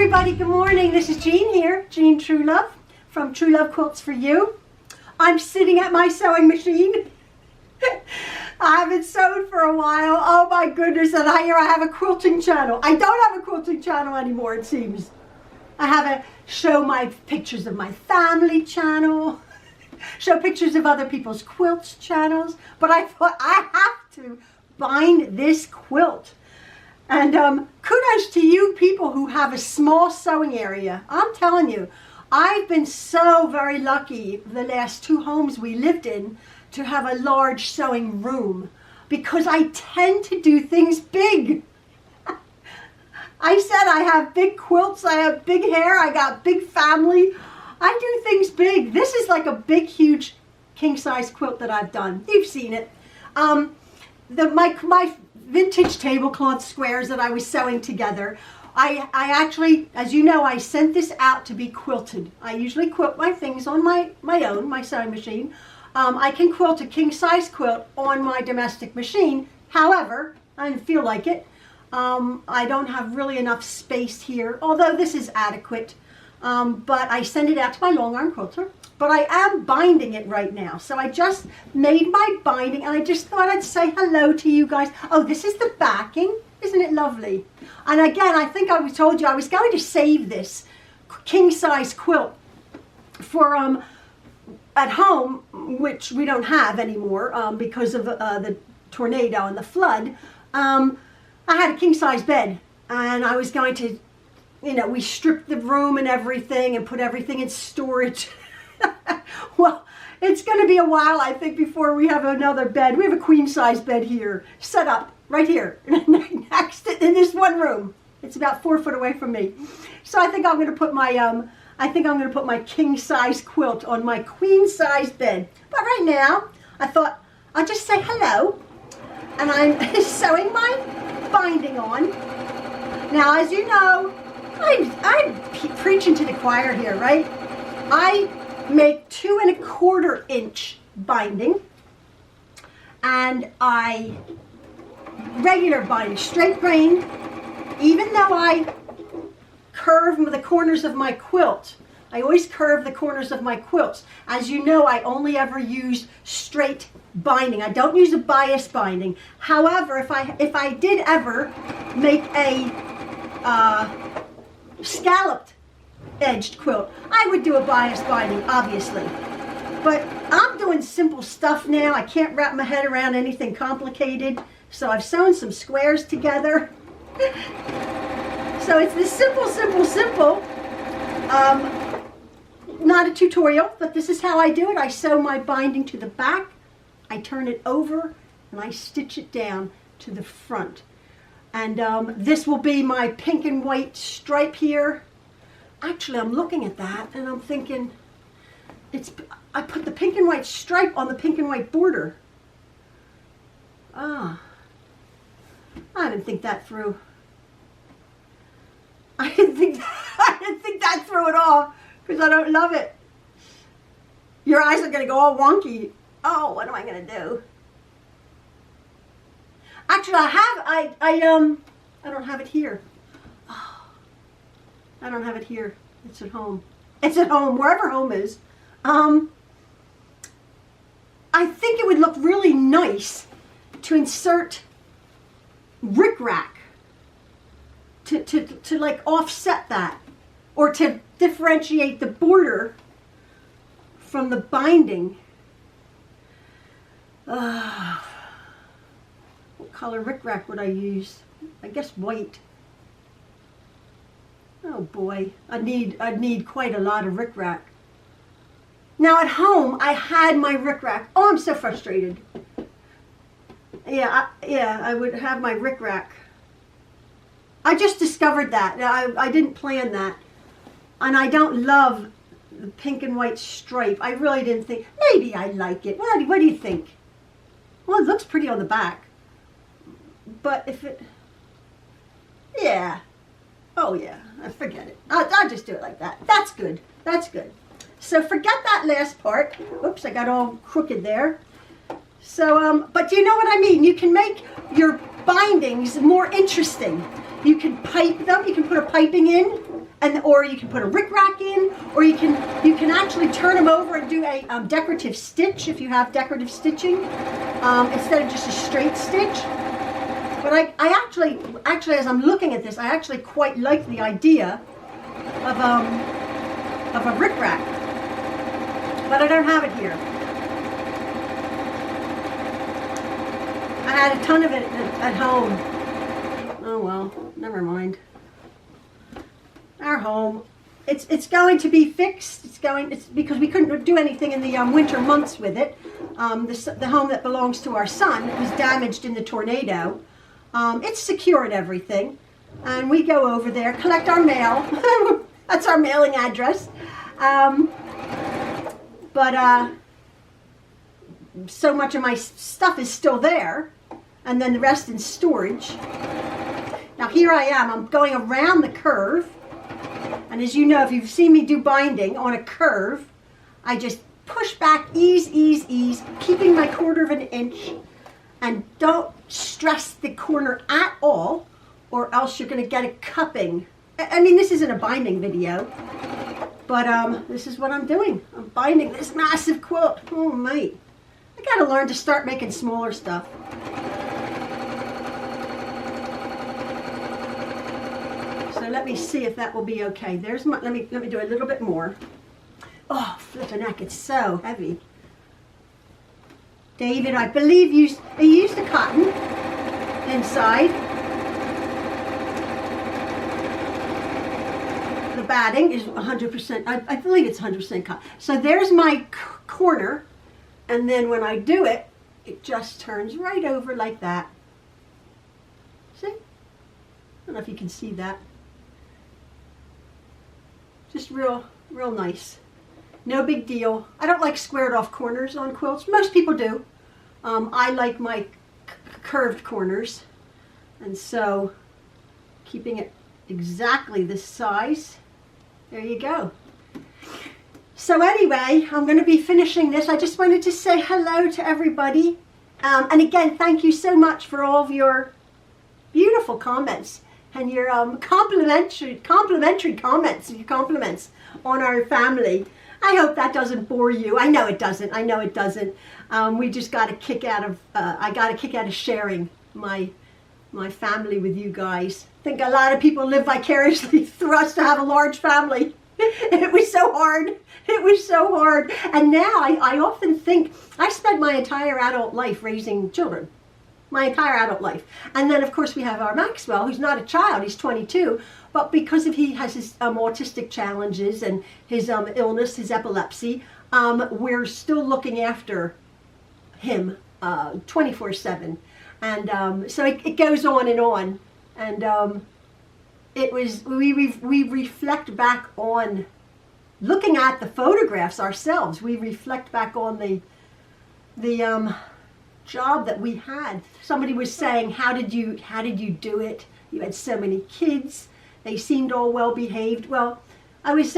everybody, good morning. This is Jean here, Jean Truelove from Truelove Quilts for You. I'm sitting at my sewing machine. I haven't sewed for a while. Oh my goodness, and here I have a quilting channel. I don't have a quilting channel anymore, it seems. I have a show my pictures of my family channel, show pictures of other people's quilts channels, but I thought I have to bind this quilt. And kudos to you people who have a small sewing area. I'm telling you, I've been so very lucky the last 2 homes we lived in to have a large sewing room because I tend to do things big. I said I have big quilts, I have big hair, I got big family. I do things big. This is like a big, huge king-size quilt that I've done. You've seen it. My vintage tablecloth squares that I was sewing together, I actually, as you know, I sent this out to be quilted. I usually quilt my things on my own, my sewing machine. I can quilt a king-size quilt on my domestic machine. However, I didn't feel like it. I don't have really enough space here, although this is adequate. But I send it out to my long arm quilter. But I am binding it right now. So I just made my binding and I just thought I'd say hello to you guys. Oh, this is the backing. Isn't it lovely? And again, I think I told you I was going to save this king-size quilt for at home, which we don't have anymore because of the tornado and the flood. I had a king-size bed and I was going to, you know, we stripped the room and everything and put everything in storage. Well, it's going to be a while, I think, before we have another bed. We have a queen-size bed here, set up right here, next in this one room. It's about 4 foot away from me. So I think I'm going to put my king-size quilt on my queen-size bed. But right now, I thought I'll just say hello, and I'm sewing my binding on. Now, as you know, I'm preaching to the choir here, right? I make 2 1/4 inch binding, and I regular binding, straight grain. Even though I curve the corners of my quilt, I always curve the corners of my quilts. As you know, I only ever use straight binding. I don't use a bias binding. However, if I did ever make a scalloped edged quilt, I would do a bias binding, obviously. But I'm doing simple stuff now. I can't wrap my head around anything complicated. So I've sewn some squares together. So it's this simple. Not a tutorial, but this is how I do it. I sew my binding to the back, I turn it over, and I stitch it down to the front. And this will be my pink and white stripe here. Actually, I'm looking at that and I'm thinking, I put the pink and white stripe on the pink and white border. I didn't think that through. I didn't think that through at all because I don't love it. Your eyes are going to go all wonky. Oh, what am I going to do? Actually, I don't have it here. I don't have it here. It's at home. It's at home, wherever home is. I think it would look really nice to insert rickrack to like offset that, or to differentiate the border from the binding. What color rickrack would I use? I guess white. Oh boy, I'd need quite a lot of rickrack. Now at home, I had my rickrack. Oh, I'm so frustrated. Yeah, I would have my rickrack. I just discovered that. I didn't plan that. And I don't love the pink and white stripe. I really didn't think. Maybe I like it. What do you think? Well, it looks pretty on the back. But if it... Yeah. Oh yeah, forget it. I'll just do it like that. That's good. That's good. So forget that last part. Oops, I got all crooked there. So, but you know what I mean? You can make your bindings more interesting. You can pipe them. You can put a piping in and or you can put a rickrack in, or you can actually turn them over and do a decorative stitch if you have decorative stitching instead of just a straight stitch. But I actually as I'm looking at this, I actually quite like the idea of a rickrack, but I don't have it here. I had a ton of it at home. Oh well, never mind. Our home, it's going to be fixed. It's because we couldn't do anything in the winter months with it. The home that belongs to our son was damaged in the tornado. It's secure and everything, and we go over there, collect our mail. That's our mailing address. But so much of my stuff is still there, and then the rest in storage. Now here I am. I'm going around the curve. And as you know, if you've seen me do binding on a curve, I just push back, ease, keeping my 1/4 of an inch, and don't stress the corner at all, or else you're going to get a cupping. I mean, this isn't a binding video, but this is what I'm doing. I'm binding this massive quilt. Oh, mate. I got to learn to start making smaller stuff. So let me see if that will be okay. There's my, let me do a little bit more. Oh, flippin' heck, it's so heavy. David, I believe you used the cotton inside. The batting is 100%, I believe it's 100% cotton. So there's my corner, and then when I do it, it just turns right over like that. See? I don't know if you can see that. Just real nice. No big deal. I don't like squared off corners on quilts. Most people do. I like my curved corners. And so keeping it exactly this size. There you go. So anyway, I'm going to be finishing this. I just wanted to say hello to everybody. And again, thank you so much for all of your beautiful comments and your complimentary comments, your compliments on our family. I hope that doesn't bore you. I know it doesn't. I know it doesn't. We just got a kick out of, I got a kick out of sharing my family with you guys. I think a lot of people live vicariously through us to have a large family. It was so hard. It was so hard. And now I often think, I spent my entire adult life raising children. My entire adult life. And then of course we have our Maxwell, who's not a child, he's 22, but because he has his autistic challenges and his illness, his epilepsy, we're still looking after him 24/7. And so it goes on. And we reflect back on looking at the photographs ourselves. We reflect back on the job that we had. Somebody was saying, how did you do it? You had so many kids. They seemed all well behaved. Well, I was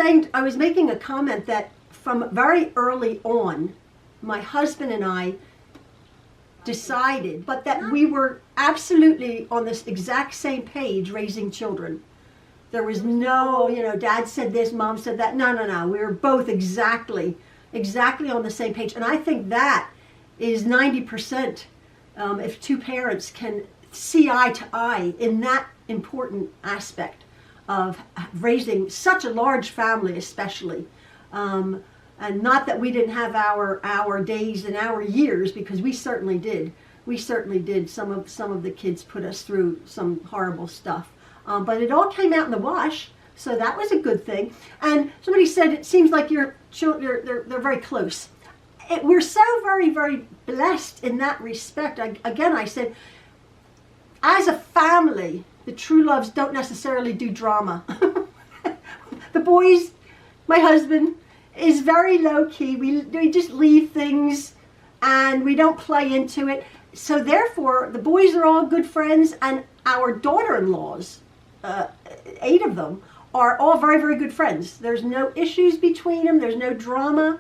making a comment that from very early on, my husband and I decided, but that we were absolutely on this exact same page raising children. There was no, dad said this, mom said that. No. We were both exactly on the same page. And I think that is 90% if two parents can see eye to eye in that important aspect of raising such a large family, especially. And not that we didn't have our days and our years, because we certainly did. We certainly did. Some of the kids put us through some horrible stuff. But it all came out in the wash, so that was a good thing. And somebody said it seems like your children, they're very close. We're so very, very blessed in that respect. I said, as a family, the Trueloves don't necessarily do drama. The boys, my husband, is very low-key. We just leave things and we don't play into it. So therefore, the boys are all good friends, and our daughter-in-laws, 8 of them, are all very, very good friends. There's no issues between them. There's no drama.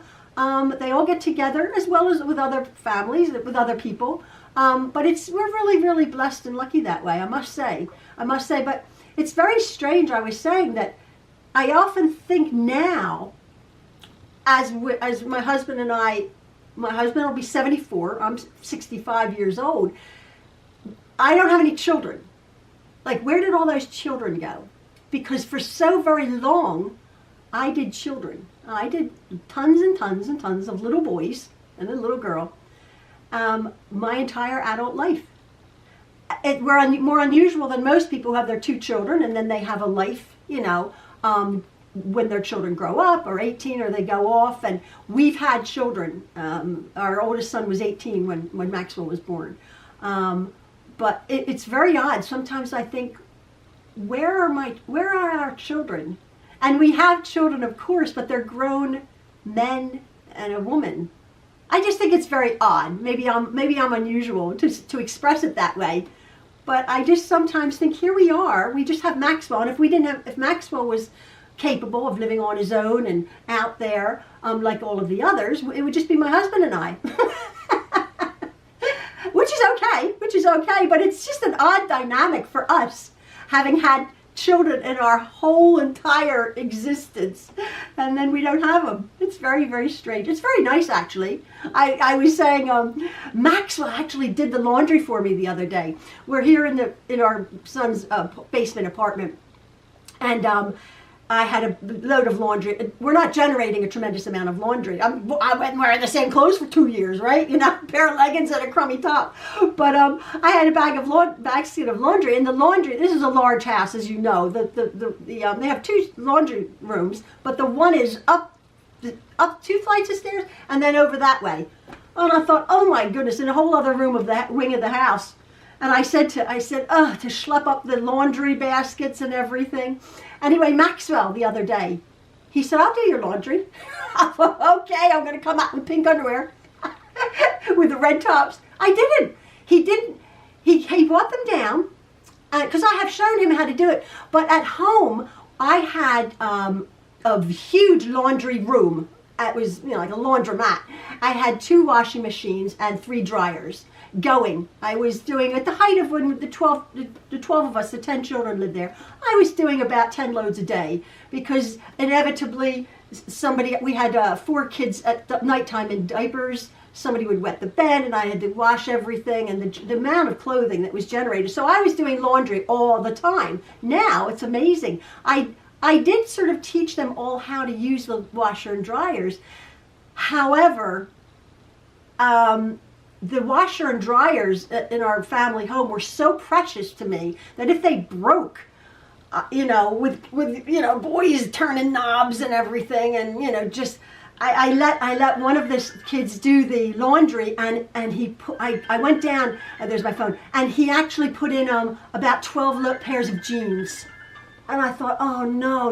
They all get together, as well as with other families, with other people. But we're really, really blessed and lucky that way, I must say. But it's very strange. I was saying that I often think now, as my husband and my husband will be 74, I'm 65 years old. I don't have any children. Like, where did all those children go? Because for so very long, I did children. I did tons and tons and tons of little boys and a little girl my entire adult life. We're more unusual than most people who have their 2 children and then they have a life, you know, when their children grow up or 18 or they go off. And we've had children. Our oldest son was 18 when Maxwell was born. But it's very odd. Sometimes I think, where are our children? And we have children, of course, but they're grown men and a woman. I just think it's very odd. Maybe I'm unusual to express it that way. But I just sometimes think, here we are. We just have Maxwell, and if Maxwell was capable of living on his own and out there, like all of the others, it would just be my husband and I. Which is okay, but it's just an odd dynamic for us, having had children in our whole entire existence, and then we don't have them. It's very, very strange. It's very nice, actually. I was saying, Maxwell actually did the laundry for me the other day. We're here in our son's basement apartment, and I had a load of laundry. We're not generating a tremendous amount of laundry. I went wearing the same clothes for 2 years, right? You know, a pair of leggings and a crummy top. But I had a basket of laundry. And the laundry, this is a large house, as you know. They have 2 laundry rooms, but the one is up 2 flights of stairs and then over that way. And I thought, oh my goodness, in a whole other room of that wing of the house. And I said, to schlep up the laundry baskets and everything. Anyway, Maxwell the other day, he said, I'll do your laundry. I thought, okay, I'm going to come out with pink underwear with the red tops. I didn't. He didn't. He brought them down because I have shown him how to do it. But at home, I had a huge laundry room. It was, you know, like a laundromat. I had 2 washing machines and 3 dryers going. I was doing, at the height of when the 12 of us, the 10 children lived there, I was doing about 10 loads a day, because inevitably we had 4 kids at nighttime in diapers. Somebody would wet the bed and I had to wash everything, and the amount of clothing that was generated. So I was doing laundry all the time. Now it's amazing. I did sort of teach them all how to use the washer and dryers. However, the washer and dryers in our family home were so precious to me that if they broke, you know, with you know, boys turning knobs and everything, and you know, just I let one of the kids do the laundry, and I went down, there's my phone, and he actually put in about 12 pairs of jeans, and I thought, oh no.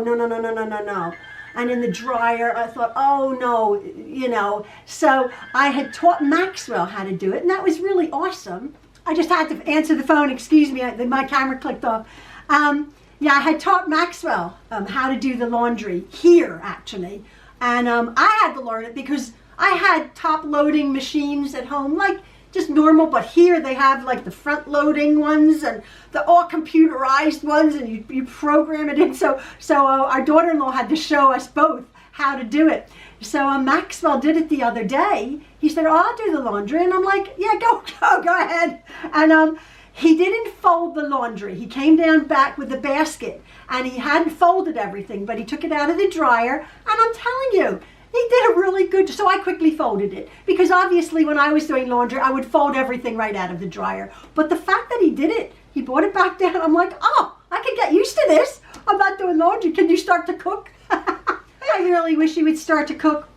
And in the dryer, I thought, oh no, you know. So I had taught Maxwell how to do it, and that was really awesome. I just had to answer the phone, excuse me, my camera clicked off. Yeah, I had taught Maxwell how to do the laundry here, actually. And I had to learn it because I had top-loading machines at home, like just normal, but here they have like the front-loading ones and the all computerized ones, and you program it in. So our daughter-in-law had to show us both how to do it. So Maxwell did it the other day. He said, oh, I'll do the laundry. And I'm like, yeah, go ahead. And he didn't fold the laundry. He came down back with the basket, and he hadn't folded everything, but he took it out of the dryer. And I'm telling you, he did a really good, so I quickly folded it, because obviously when I was doing laundry, I would fold everything right out of the dryer. But the fact that he did it, he brought it back down, I'm like, oh, I can get used to this. I'm not doing laundry. Can you start to cook? I really wish he would start to cook,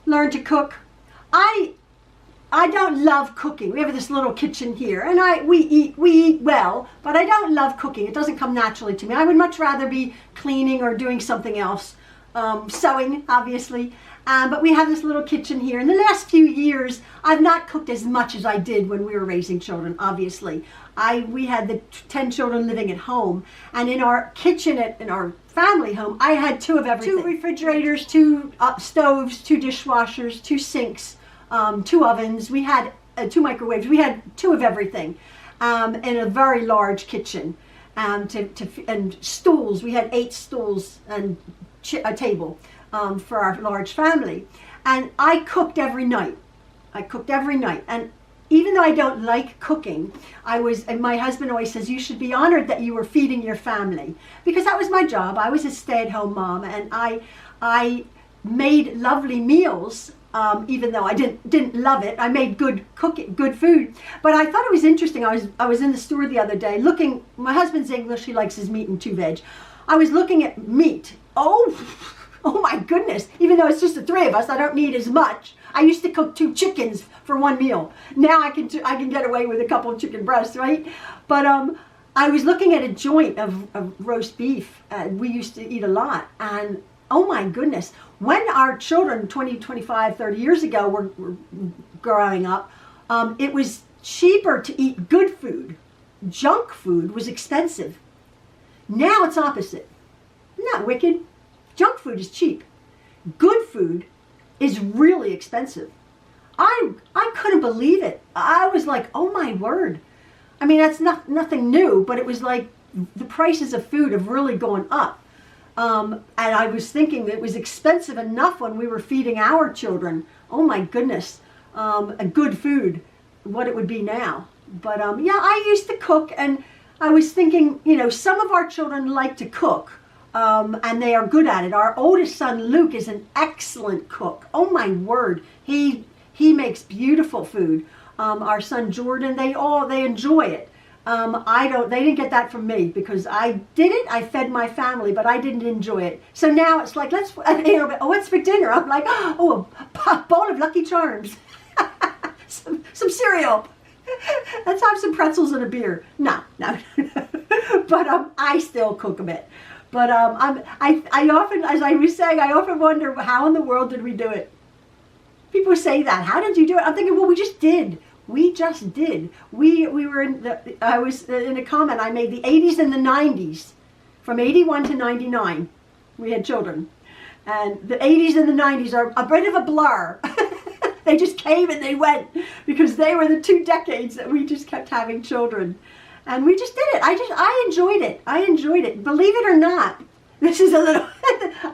learn to cook. I don't love cooking. We have this little kitchen here, and we eat well, but I don't love cooking. It doesn't come naturally to me. I would much rather be cleaning or doing something else, sewing, obviously. But we have this little kitchen here. In the last few years, I've not cooked as much as I did when we were raising children, obviously. We had the 10 children living at home, and in our kitchen in our family home, I had 2 of everything. 2 refrigerators, 2 stoves, 2 dishwashers, 2 sinks, 2 ovens. We had 2 microwaves. We had 2 of everything in a very large kitchen. And stools. We had 8 stools and a table for our large family. And I cooked every night. And even though I don't like cooking, and my husband always says, you should be honored that you were feeding your family, because that was my job. I was a stay-at-home mom, and I made lovely meals, even though I didn't love it. I made good food. But I thought it was interesting. I was in the store the other day looking. My husband's English. He likes his meat and 2 veg. I was looking at meat. Oh my goodness. Even though it's just the 3 of us, I don't need as much. I used to cook 2 chickens for 1 meal. Now I can get away with a couple of chicken breasts, right? But I was looking at a joint of roast beef. We used to eat a lot. And oh my goodness, when our children 20, 25, 30 years ago were growing up, it was cheaper to eat good food. Junk food was expensive. Now it's opposite. Isn't that wicked? Junk food is cheap. Good food is really expensive. I couldn't believe it. I was like, oh my word. I mean, that's nothing new, but it was like the prices of food have really gone up. And I was thinking it was expensive enough when we were feeding our children. Oh my goodness, a good food, what it would be now. But yeah, I used to cook, and I was thinking, some of our children like to cook, and they are good at it. Our oldest son, Luke, is an excellent cook. Oh my word, he makes beautiful food. Our son Jordan, they enjoy it. They didn't get that from me, because I did it. I fed my family, but I didn't enjoy it. So now it's like, what's for dinner? I'm like, oh, a bowl of Lucky Charms, some cereal. Let's have some pretzels and a beer. No. But I still cook a bit. But I often, as I was saying, I often wonder, how in the world did we do it? People say that. How did you do it? I'm thinking, well, we just did. We just did. We were I was in a comment, I made the 80s and the 90s. From 81 to 99, we had children. And the 80s and the 90s are a bit of a blur. They just came and they went, because they were the 2 decades that we just kept having children. And we just did it. I enjoyed it. I enjoyed it. Believe it or not, this is a little,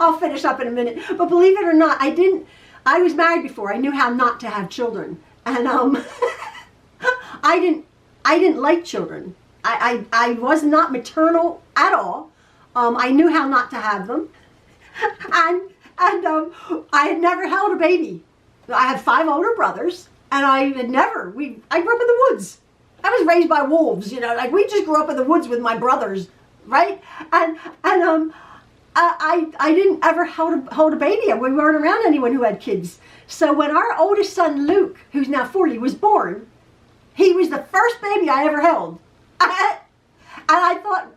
I'll finish up in a minute, but believe it or not, I was married before. I knew how not to have children. And I didn't like children. I was not maternal at all. I knew how not to have them. And I had never held a baby. I had 5 older brothers, and I grew up in the woods. I was raised by wolves, like we just grew up in the woods with my brothers, right? And I didn't ever hold a baby. We weren't around anyone who had kids. So when our oldest son, Luke, who's now 40, was born, he was the first baby I ever held. And I thought,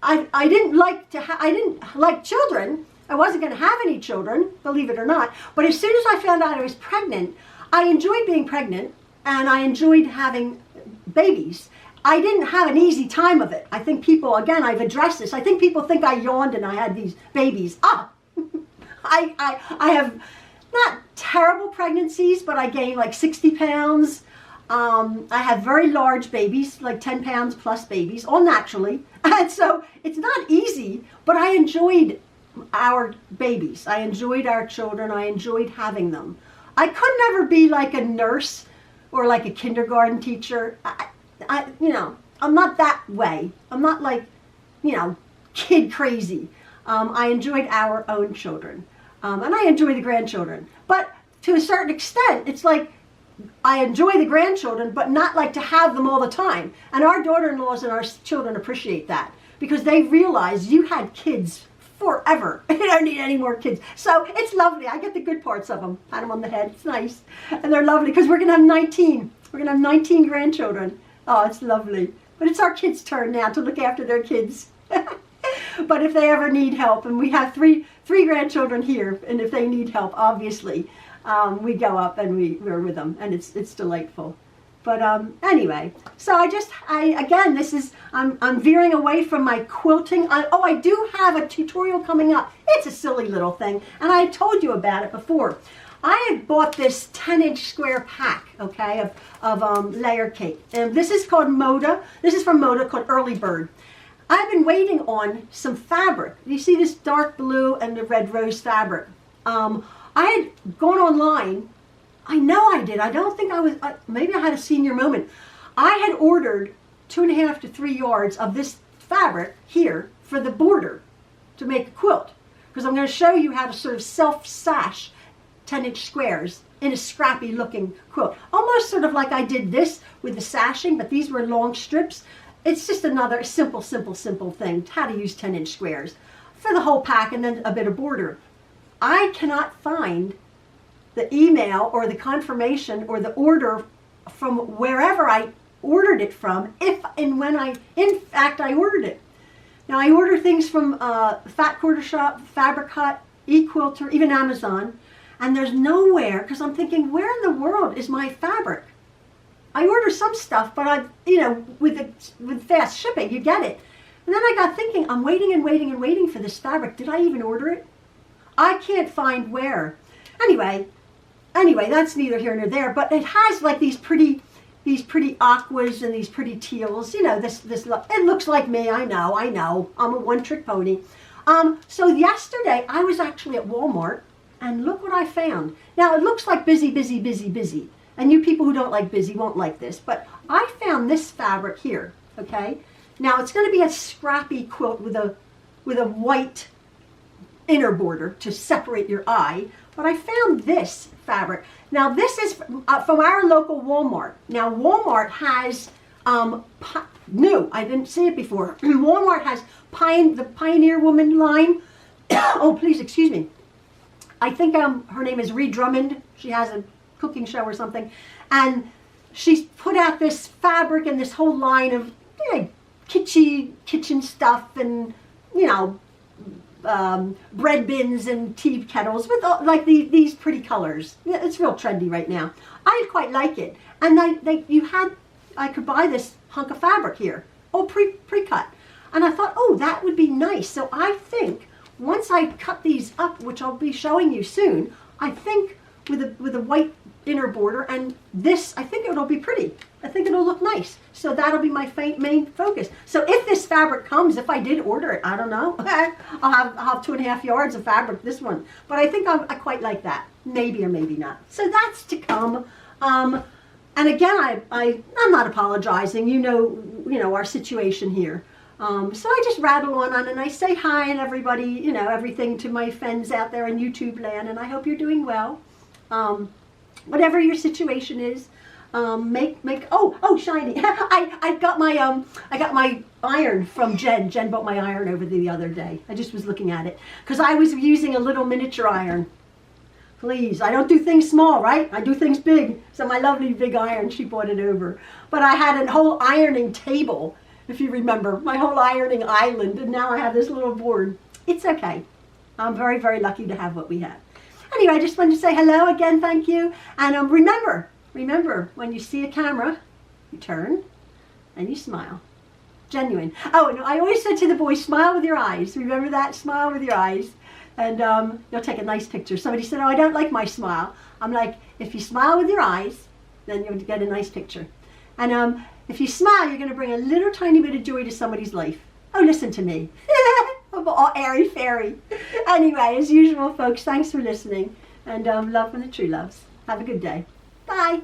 I didn't like children. I wasn't going to have any children, believe it or not. But as soon as I found out I was pregnant, I enjoyed being pregnant, and I enjoyed having babies. I didn't have an easy time of it. I think people, again, I've addressed this. I think people think I yawned and I had these babies. I have not terrible pregnancies, but I gained like 60 pounds. I have very large babies, like 10 pounds plus babies, all naturally. And so it's not easy, but I enjoyed our babies. I enjoyed our children. I enjoyed having them. I could never be like a nurse or like a kindergarten teacher. I'm not that way. I'm not like, kid crazy. I enjoyed our own children. And I enjoy the grandchildren. But to a certain extent, it's like I enjoy the grandchildren, but not like to have them all the time. And our daughter-in-laws and our children appreciate that, because they realize you had kids forever. You don't need any more kids. So it's lovely. I get the good parts of them. Pat them on the head. It's nice. And they're lovely, because we're going to have 19. We're going to have 19 grandchildren. Oh, it's lovely. But it's our kids' turn now to look after their kids. But if they ever need help, and we have three grandchildren here, and if they need help, obviously, we go up and we're with them, and it's delightful. But anyway, so I'm veering away from my quilting. I do have a tutorial coming up. It's a silly little thing, and I told you about it before. I had bought this 10-inch square pack, okay, of layer cake. And this is called Moda. This is from Moda, called Early Bird. I've been waiting on some fabric. You see this dark blue and the red rose fabric. I had gone online. I know I did. I don't think I was, maybe I had a senior moment. I had ordered 2.5 to 3 yards of this fabric here for the border to make a quilt. Because I'm going to show you how to sort of self-sash 10-inch squares in a scrappy looking quilt. Almost sort of like I did this with the sashing, but these were long strips. It's just another simple thing, how to use 10-inch squares for the whole pack and then a bit of border. I cannot find the email or the confirmation or the order from wherever I ordered it from, if and when in fact I ordered it. Now I order things from Fat Quarter Shop, Fabric Hut, eQuilter, even Amazon, and there's nowhere, because I'm thinking, where in the world is my fabric? I order some stuff, but with fast shipping, you get it. And then I got thinking, I'm waiting and waiting and waiting for this fabric. Did I even order it? I can't find where. Anyway, that's neither here nor there, but it has like these pretty aquas and these pretty teals. You know, this it looks like me. I know. I'm a one-trick pony. So yesterday I was actually at Walmart, and look what I found. Now it looks like busy. And you people who don't like busy won't like this, but I found this fabric here, okay? Now it's going to be a scrappy quilt with a white inner border to separate your eye, but I found this fabric. Now this is from our local Walmart. Now Walmart has, new, I didn't see it before. Walmart has the Pioneer Woman line. Oh, please excuse me. I think her name is Ree Drummond. She has a cooking show or something, and she's put out this fabric and this whole line of kitschy kitchen stuff, and bread bins and tea kettles with like these pretty colors. It's real trendy right now. I quite like it, and I could buy this hunk of fabric here, pre-cut, and I thought, oh, that would be nice. So I think once I cut these up, which I'll be showing you soon, I think with a white inner border and this, I think it'll be pretty. I think it'll look nice. So that'll be my main focus. So if this fabric comes, if I did order it, I don't know, I'll have 2.5 yards of fabric, this one. But I think I quite like that. Maybe or maybe not. So that's to come. And again, I'm not apologizing. You know our situation here. So I just rattle on and I say hi and everybody, everything to my friends out there in YouTube land, and I hope you're doing well. Whatever your situation is, shiny. I got my iron from Jen. Jen bought my iron over the other day. I just was looking at it because I was using a little miniature iron. Please, I don't do things small, right? I do things big. So my lovely big iron, she brought it over. But I had a whole ironing table, if you remember, my whole ironing island, and now I have this little board. It's okay. I'm very, very lucky to have what we have. Anyway, I just wanted to say hello again, thank you. And remember, when you see a camera, you turn and you smile. Genuine. Oh, and I always said to the boys, smile with your eyes. Remember that? Smile with your eyes. And you'll take a nice picture. Somebody said, oh, I don't like my smile. I'm like, if you smile with your eyes, then you'll get a nice picture. And if you smile, you're going to bring a little tiny bit of joy to somebody's life. Oh, listen to me. I'm all airy-fairy. Anyway, as usual, folks, thanks for listening. And love from the Trueloves. Have a good day. Bye.